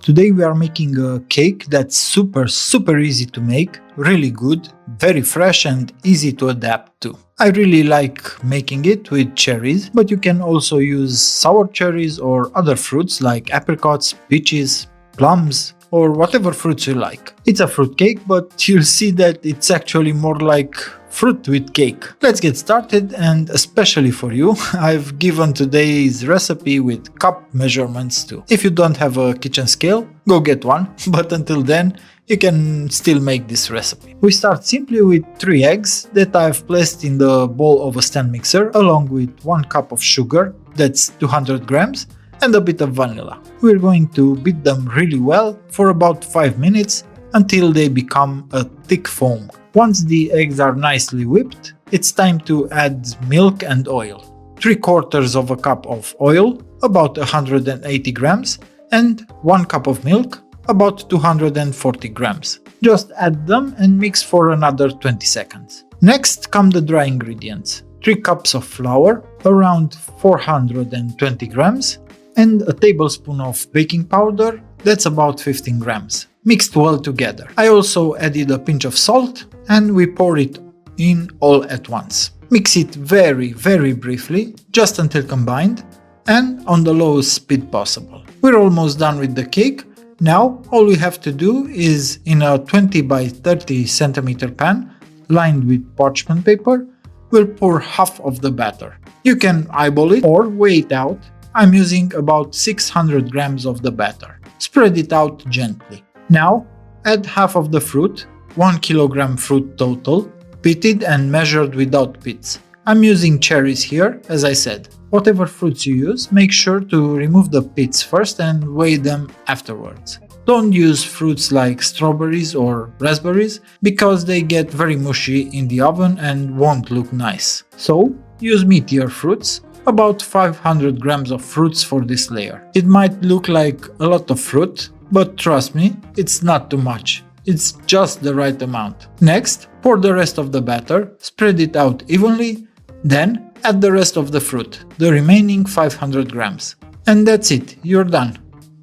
Today we are making a cake that's super easy to make, really good, very fresh and easy to adapt to. I really like making it with cherries, but you can also use sour cherries or other fruits like apricots, peaches, plums, or whatever fruits you like. It's a fruit cake, but you'll see that it's actually more like fruit with cake. Let's get started, and especially for you, I've given today's recipe with cup measurements too. If you don't have a kitchen scale, go get one, but until then, you can still make this recipe. We start simply with 3 eggs that I've placed in the bowl of a stand mixer along with 1 cup of sugar, that's 200 grams, and a bit of vanilla. We're going to beat them really well for about 5 minutes until they become a thick foam. Once the eggs are nicely whipped, it's time to add milk and oil. 3/4 of a cup of oil, about 180 grams, and 1 cup of milk, about 240 grams. Just add them and mix for another 20 seconds. Next come the dry ingredients. 3 cups of flour, around 420 grams, and a tablespoon of baking powder, that's about 15 grams. Mixed well together. I also added a pinch of salt and we pour it in all at once. Mix it very briefly, just until combined and on the lowest speed possible. We're almost done with the cake. Now all we have to do is, in a 20 by 30 centimeter pan lined with parchment paper, we'll pour half of the batter. You can eyeball it or weigh it out. I'm using about 600 grams of the batter. Spread it out gently. Now add half of the fruit, 1 kilogram fruit total, pitted and measured without pits. I'm using cherries here, as I said. Whatever fruits you use, make sure to remove the pits first and weigh them afterwards. Don't use fruits like strawberries or raspberries because they get very mushy in the oven and won't look nice. So use meatier fruits, about 500 grams of fruits for this layer. It might look like a lot of fruit, but trust me, it's not too much. It's just the right amount. Next, pour the rest of the batter, spread it out evenly, then add the rest of the fruit, the remaining 500 grams. And that's it, you're done.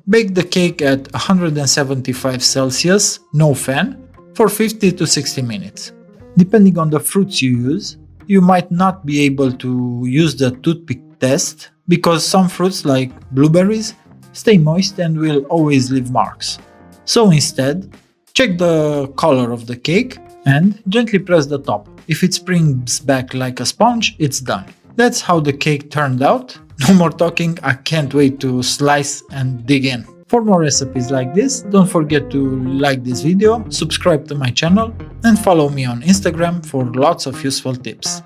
Bake the cake at 175 Celsius, no fan, for 50 to 60 minutes. Depending on the fruits you use, you might not be able to use the toothpick test because some fruits like blueberries stay moist and will always leave marks. So instead, check the color of the cake and gently press the top. If it springs back like a sponge, it's done. That's how the cake turned out. No more talking, I can't wait to slice and dig in. For more recipes like this, don't forget to like this video, subscribe to my channel, and follow me on Instagram for lots of useful tips.